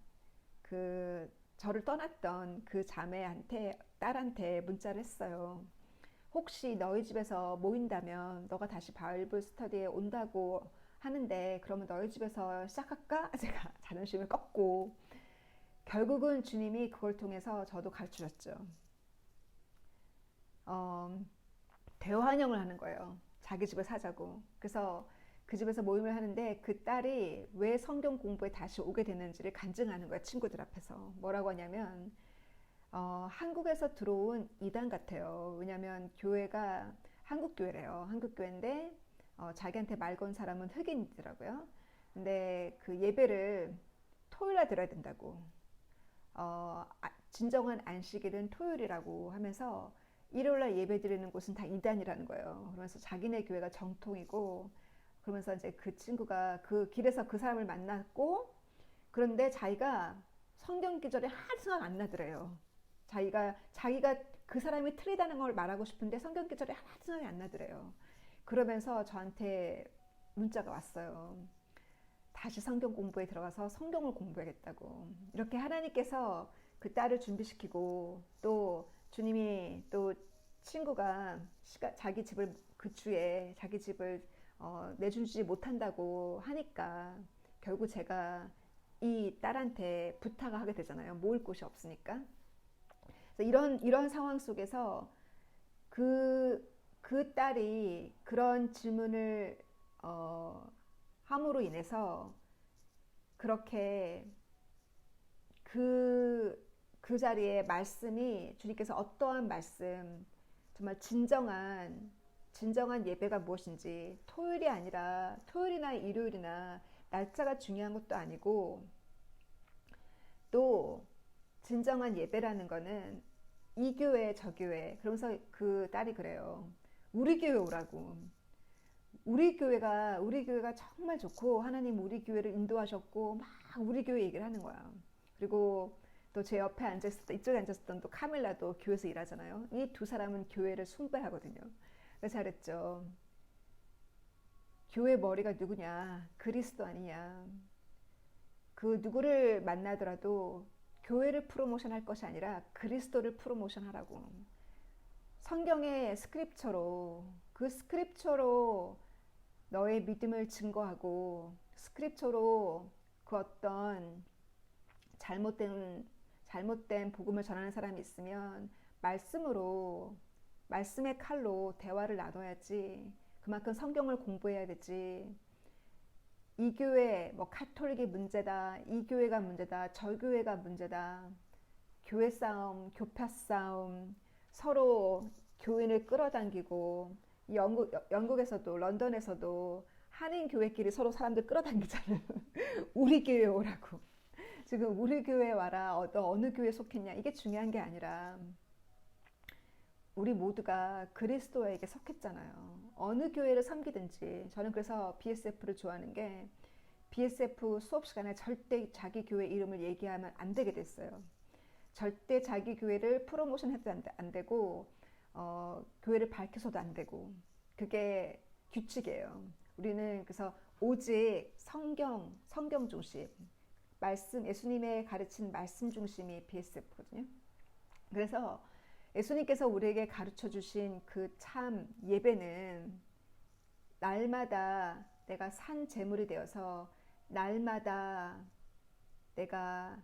그 저를 떠났던 그 자매한테 딸한테 문자를 했어요. 혹시 너희 집에서 모인다면 너가 다시 바이블 스터디에 온다고 하는데 그러면 너희 집에서 시작할까? 제가 자존심을 꺾고 결국은 주님이 그걸 통해서 저도 가르쳐 줬죠. 대환영을 하는 거예요. 자기 집에 사자고. 그래서 그 집에서 모임을 하는데 그 딸이 왜 성경 공부에 다시 오게 됐는지를 간증하는 거예요. 친구들 앞에서. 뭐라고 하냐면 한국에서 들어온 이단 같아요. 왜냐하면 교회가 한국 교회래요. 한국 교회인데 자기한테 말 건 사람은 흑인이더라고요. 근데 그 예배를 토요일에 드려야 된다고. 진정한 안식일은 토요일이라고 하면서 일요일날 예배 드리는 곳은 다 이단이라는 거예요. 그러면서 자기네 교회가 정통이고 그러면서 이제 그 친구가 그 길에서 그 사람을 만났고 그런데 자기가 성경 기절에 하나도 생각 안 나더래요. 자기가 그 사람이 틀리다는 걸 말하고 싶은데 성경 기절에 하나도 생각이 안 나더래요. 그러면서 저한테 문자가 왔어요. 다시 성경 공부에 들어가서 성경을 공부하겠다고. 이렇게 하나님께서 그 딸을 준비시키고 또 주님이 또 친구가 자기 집을 그 주에 자기 집을 내주지 못한다고 하니까 결국 제가 이 딸한테 부탁을 하게 되잖아요. 모을 곳이 없으니까. 그래서 이런 상황 속에서 그 그 딸이 그런 질문을 함으로 인해서 그렇게 그, 그 자리에 말씀이 주님께서 어떠한 말씀, 정말 진정한 예배가 무엇인지, 토요일이 아니라 토요일이나 일요일이나 날짜가 중요한 것도 아니고, 또 진정한 예배라는 거는 이 교회 저 교회, 그러면서 그 딸이 그래요. 우리 교회 오라고. 우리 교회가 정말 좋고 하나님 우리 교회를 인도하셨고 막 우리 교회 얘기를 하는 거야. 그리고 또 제 옆에 앉아있었던 이쪽에 앉았었던 또 카밀라도 교회에서 일하잖아요. 이 두 사람은 교회를 숭배하거든요. 그래서 잘했죠. 교회 머리가 누구냐? 그리스도 아니냐? 그 누구를 만나더라도 교회를 프로모션 할 것이 아니라 그리스도를 프로모션 하라고. 성경의 스크립처로 그 스크립처로 너의 믿음을 증거하고 스크립처로 그 어떤 잘못된 복음을 전하는 사람이 있으면 말씀으로 말씀의 칼로 대화를 나눠야지. 그만큼 성경을 공부해야 되지. 이 교회 뭐 카톨릭이 문제다, 이 교회가 문제다, 저 교회가 문제다, 교회 싸움, 교파 싸움, 서로 교인을 끌어당기고, 영국에서도 런던에서도 한인 교회끼리 서로 사람들 끌어당기잖아요. 우리 교회 오라고. 지금 우리 교회 와라. 너 어느 교회 속했냐? 이게 중요한 게 아니라 우리 모두가 그리스도에게 속했잖아요. 어느 교회를 섬기든지. 저는 그래서 BSF를 좋아하는 게 BSF 수업 시간에 절대 자기 교회 이름을 얘기하면 안 되게 됐어요. 절대 자기 교회를 프로모션 해도 안 되고 교회를 밝혀서도 안 되고 그게 규칙이에요. 우리는 그래서 오직 성경 중심, 말씀, 예수님의 가르친 말씀 중심이 BSF거든요. 그래서 예수님께서 우리에게 가르쳐 주신 그 참 예배는 날마다 내가 산 제물이 되어서 날마다 내가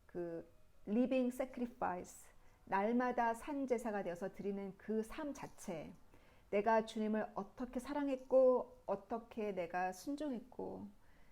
그 living sacrifice, 날마다 산 제사가 되어서 드리는 그 삶 자체, 내가 주님을 어떻게 사랑했고 어떻게 내가 순종했고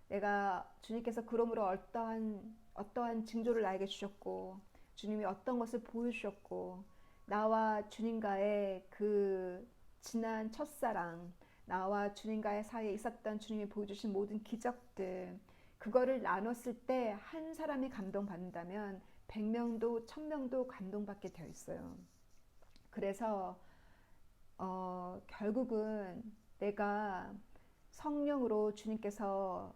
내가 주님께서 그러므로 어떠한 징조를 나에게 주셨고 주님이 어떤 것을 보여주셨고 나와 주님과의 그 지난 첫사랑, 나와 주님과의 사이에 있었던 주님이 보여주신 모든 기적들, 그거를 나눴을 때 한 사람이 감동받는다면 100명도 1000명도 감동받게 되어 있어요. 그래서 결국은 내가 성령으로 주님께서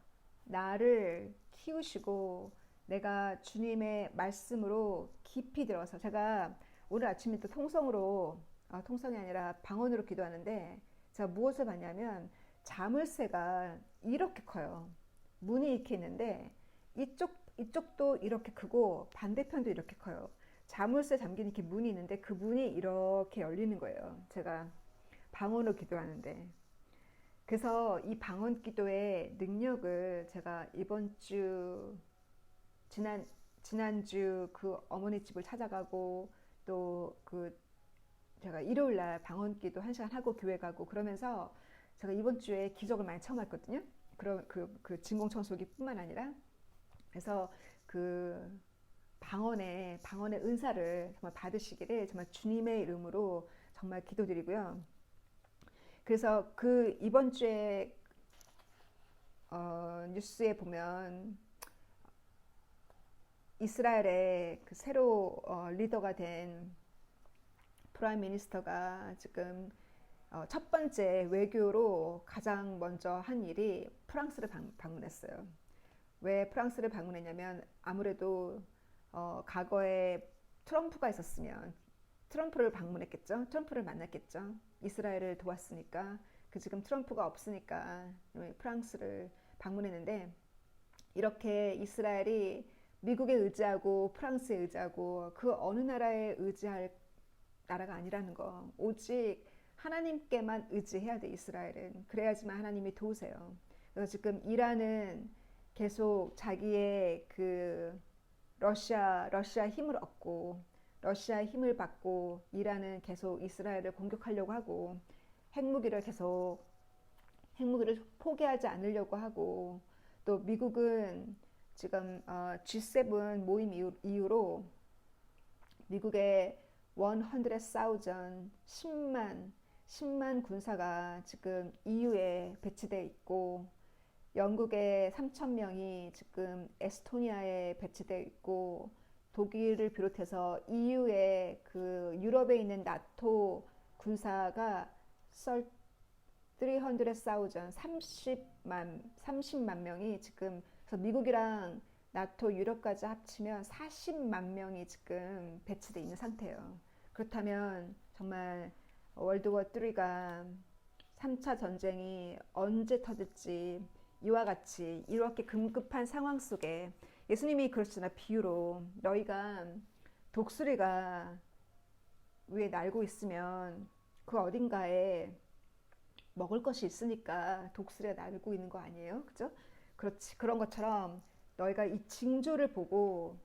나를 키우시고 내가 주님의 말씀으로 깊이 들어서 제가 오늘 아침에 또 통성이 아니라 방언으로 기도하는데 제가 무엇을 봤냐면 자물쇠가 이렇게 커요. 문이 이렇게 있는데 이쪽도 이렇게 크고 반대편도 이렇게 커요. 자물쇠 잠긴 이렇게 문이 있는데 그 문이 이렇게 열리는 거예요. 제가 방언으로 기도하는데. 그래서 이 방언 기도의 능력을 제가 지난주 그 어머니 집을 찾아가고 또 그 제가 일요일 날 방언 기도 1시간 하고 교회 가고 그러면서 제가 이번 주에 기적을 많이 체험했거든요. 그런 그 진공 청소기 뿐만 아니라 그래서 그 방언의 은사를 정말 받으시기를 정말 주님의 이름으로 정말 기도드리고요. 그래서 그 이번 주에 뉴스에 보면 이스라엘의 그 새로 리더가 된 프라임 미니스터가 지금 첫 번째 외교로 가장 먼저 한 일이 프랑스를 방문했어요. 왜 프랑스를 방문했냐면 아무래도 과거에 트럼프가 있었으면 트럼프를 방문했겠죠. 트럼프를 만났겠죠. 이스라엘을 도왔으니까. 그 지금 트럼프가 없으니까 프랑스를 방문했는데 이렇게 이스라엘이 미국에 의지하고 프랑스에 의지하고 그 어느 나라에 의지할 나라가 아니라는 거. 오직 하나님께만 의지해야 돼, 이스라엘은. 그래야지만 하나님이 도우세요. 그래서 지금 이란은 계속 자기의 그 러시아 힘을 얻고 러시아의 힘을 받고 이란은 계속 이스라엘을 공격하려고 하고 핵무기를 계속 핵무기를 포기하지 않으려고 하고 또 미국은 지금 G7 모임 이후로 미국의 100,000 10만 군사가 지금 EU에 배치되어 있고 영국의 3,000명이 지금 에스토니아에 배치되어 있고 독일을 비롯해서 EU의 그 유럽에 있는 나토 군사가 300,000 30만 명이 지금 그래서 미국이랑 나토 유럽까지 합치면 40만 명이 지금 배치되어 있는 상태예요. 그렇다면 정말 월드워 3가 3차 전쟁이 언제 터질지 이와 같이 이렇게 급급한 상황 속에 예수님이 그러시잖아. 비유로 너희가 독수리가 위에 날고 있으면 그 어딘가에 먹을 것이 있으니까 독수리가 날고 있는 거 아니에요? 그죠? 그렇지. 그런 것처럼 너희가 이 징조를 보고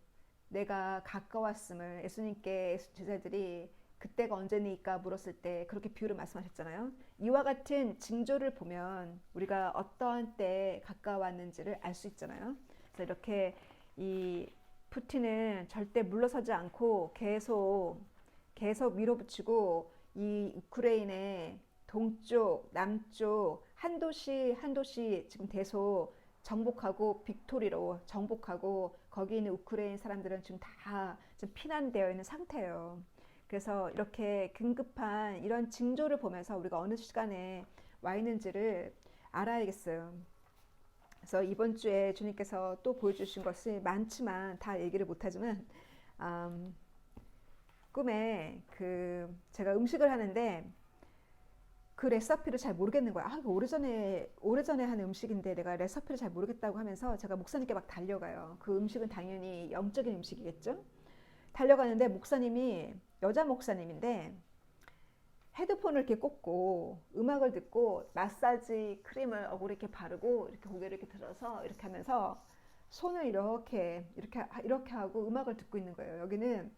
내가 가까웠음을 예수님께 제자들이 그때가 언제니까 물었을 때 그렇게 비유를 말씀하셨잖아요. 이와 같은 징조를 보면 우리가 어떠한 때에 가까웠는지를 알 수 있잖아요. 그래서 이렇게 이 푸틴은 절대 물러서지 않고 계속 밀어붙이고 이 우크라이나의 동쪽, 남쪽 한 도시 한 도시 지금 계속 정복하고 빅토리로 정복하고 거기 있는 우크라이나 사람들은 지금 다 지금 피난되어 있는 상태예요. 그래서 이렇게 긴급한 이런 징조를 보면서 우리가 어느 시간에 와 있는지를 알아야겠어요. 그래서 이번 주에 주님께서 또 보여주신 것이 많지만 다 얘기를 못하지만 음, 꿈에 그 제가 음식을 하는데 그 레시피를 잘 모르겠는 거야. 아, 오래전에 한 음식인데 내가 레시피를 잘 모르겠다고 하면서 제가 목사님께 막 달려가요. 그 음식은 당연히 영적인 음식이겠죠? 달려가는데 목사님이 여자 목사님인데 헤드폰을 이렇게 꽂고 음악을 듣고 마사지 크림을 얼굴에 이렇게 바르고 이렇게 고개를 이렇게 들어서 이렇게 하면서 손을 이렇게 하고 음악을 듣고 있는 거예요. 여기는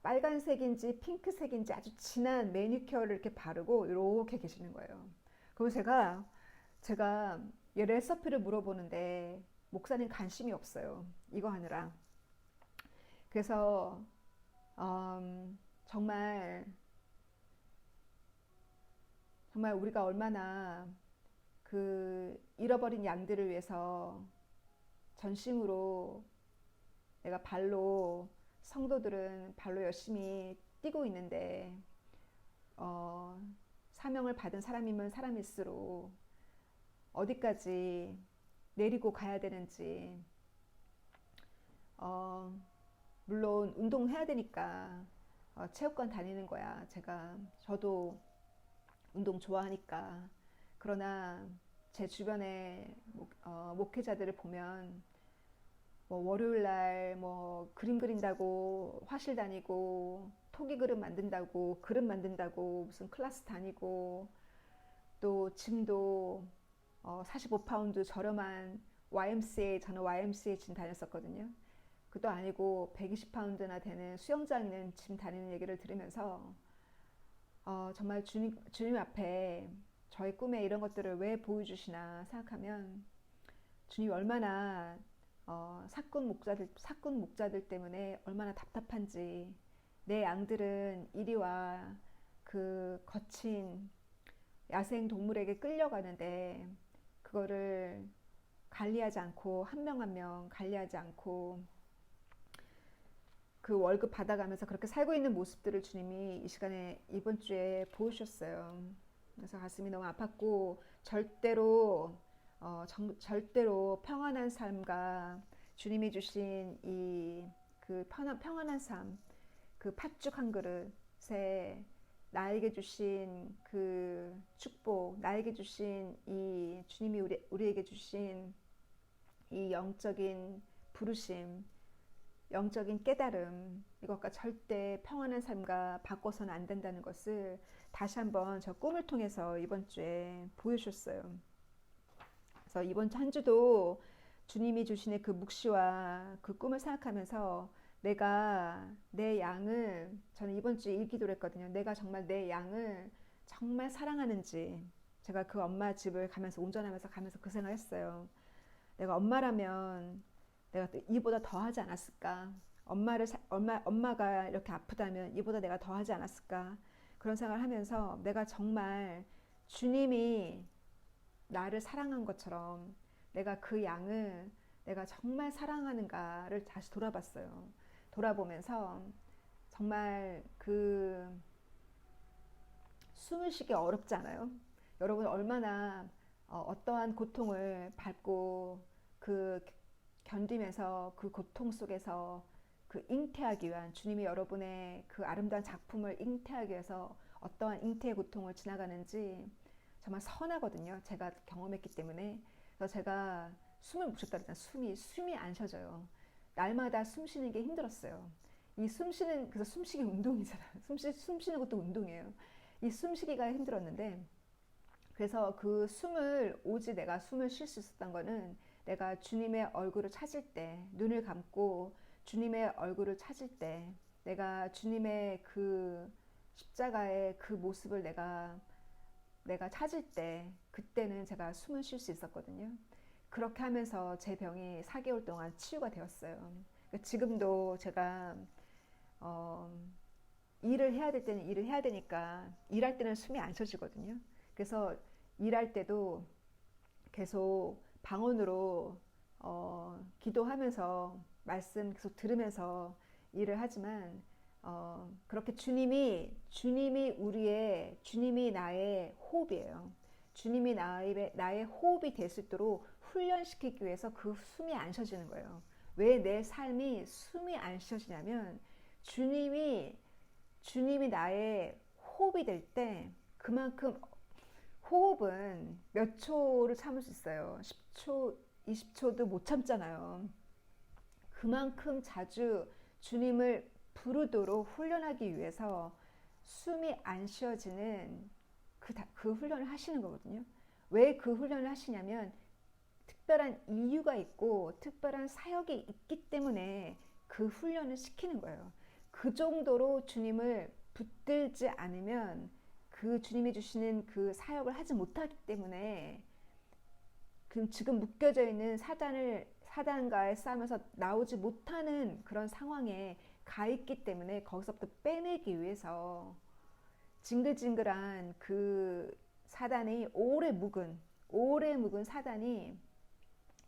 빨간색인지 핑크색인지 아주 진한 매니큐어를 이렇게 바르고 이렇게 계시는 거예요. 그리고 제가 이 레시피를 물어보는데 목사님 관심이 없어요. 이거 하느라. 그래서 정말 정말 우리가 얼마나 그 잃어버린 양들을 위해서 전심으로 내가 성도들은 발로 열심히 뛰고 있는데 어, 사명을 받은 사람이면 사람일수록 어디까지 내리고 가야 되는지 물론 운동해야 되니까 체육관 다니는 거야. 저도 운동 좋아하니까. 그러나 제 주변에 목회자들을 보면 뭐 월요일 날 뭐 그림 그린다고 화실 다니고 토기 그릇 만든다고 무슨 클래스 다니고 또 짐도 45파운드 저렴한 저는 YMCA 짐 다녔었거든요. 그것도 아니고 120파운드나 되는 수영장 있는 짐 다니는 얘기를 들으면서 정말 주님 앞에 저의 꿈에 이런 것들을 왜 보여주시나 생각하면 주님이 얼마나 사꾼 목자들 때문에 얼마나 답답한지 내 양들은 이리와 그 거친 야생 동물에게 끌려가는데 그거를 관리하지 않고 한 명 한 명 관리하지 않고 그 월급 받아가면서 그렇게 살고 있는 모습들을 주님이 이 시간에 이번 주에 보여주셨어요. 그래서 가슴이 너무 아팠고 절대로 평안한 삶과 주님이 주신 이 그 평안한 삶, 그 팥죽 한 그릇에 나에게 주신 그 축복, 나에게 주신 이 주님이 우리에게 주신 이 영적인 부르심, 영적인 깨달음, 이것과 절대 평안한 삶과 바꿔서는 안 된다는 것을 다시 한번 저 꿈을 통해서 이번 주에 보여주셨어요. 그래서 이번 한 주도 주님이 주시는 그 묵시와 그 꿈을 생각하면서 내가 내 양을, 저는 이번 주에 이 기도를 했거든요. 내가 정말 내 양을 정말 사랑하는지. 제가 그 엄마 집을 가면서 운전하면서 가면서 그 생각했어요. 내가 엄마라면 내가 이보다 더 하지 않았을까? 엄마가 이렇게 아프다면 이보다 내가 더 하지 않았을까? 그런 생각을 하면서 내가 정말 주님이 나를 사랑한 것처럼 내가 그 양을 내가 정말 사랑하는가를 다시 돌아봤어요. 돌아보면서 정말 그 숨을 쉬기 어렵지 않아요? 여러분 얼마나 어떠한 고통을 밟고 그 견디면서 그 고통 속에서 그 잉태하기 위한 주님이 여러분의 그 아름다운 작품을 잉태하기 위해서 어떠한 잉태의 고통을 지나가는지 정말 선하거든요. 제가 경험했기 때문에. 그래서 제가 숨을 못 쉬었다 그랬잖아요. 숨이 안 쉬어져요. 날마다 숨 쉬는 게 힘들었어요. 이 숨 쉬는, 그래서 숨쉬기 운동이잖아요. 숨 쉬는 것도 운동이에요. 이 숨쉬기가 힘들었는데, 그래서 그 숨을, 오직 내가 숨을 쉴 수 있었던 거는 내가 주님의 얼굴을 찾을 때, 눈을 감고 주님의 얼굴을 찾을 때, 내가 주님의 그 십자가의 그 모습을 내가 찾을 때, 그때는 제가 숨을 쉴 수 있었거든요. 그렇게 하면서 제 병이 4개월 동안 치유가 되었어요. 지금도 제가 어, 일을 해야 될 때는 일을 해야 되니까 일할 때는 숨이 안 쉬어지거든요. 그래서 일할 때도 계속 방언으로 기도하면서 말씀 계속 들으면서 일을 하지만 그렇게 주님이 나의 호흡이에요. 주님이 나의 호흡이 될 수 있도록 훈련시키기 위해서 그 숨이 안 쉬어지는 거예요. 왜 내 삶이 숨이 안 쉬어지냐면 주님이 나의 호흡이 될 때 그만큼 호흡은 몇 초를 참을 수 있어요. 10초, 20초도 못 참잖아요. 그만큼 자주 주님을 부르도록 훈련하기 위해서 숨이 안 쉬어지는 그 훈련을 하시는 거거든요. 왜 그 훈련을 하시냐면 특별한 이유가 있고 특별한 사역이 있기 때문에 그 훈련을 시키는 거예요. 그 정도로 주님을 붙들지 않으면 그 주님이 주시는 그 사역을 하지 못하기 때문에 지금 묶여져 있는 사단과의 싸움에서 나오지 못하는 그런 상황에 가 있기 때문에 거기서부터 빼내기 위해서 징글징글한 그 사단이 오래 묵은 사단이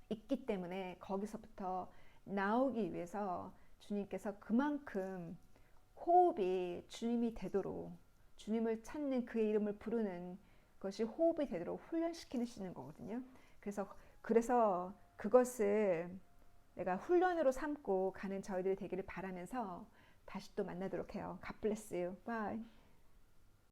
있기 때문에 거기서부터 나오기 위해서 주님께서 그만큼 호흡이 주님이 되도록 주님을 찾는 그의 이름을 부르는 것이 호흡이 되도록 훈련시키시는 거거든요. 그래서 그것을 내가 훈련으로 삼고 가는 저희들이 되기를 바라면서 다시 또 만나도록 해요. God bless you. Bye.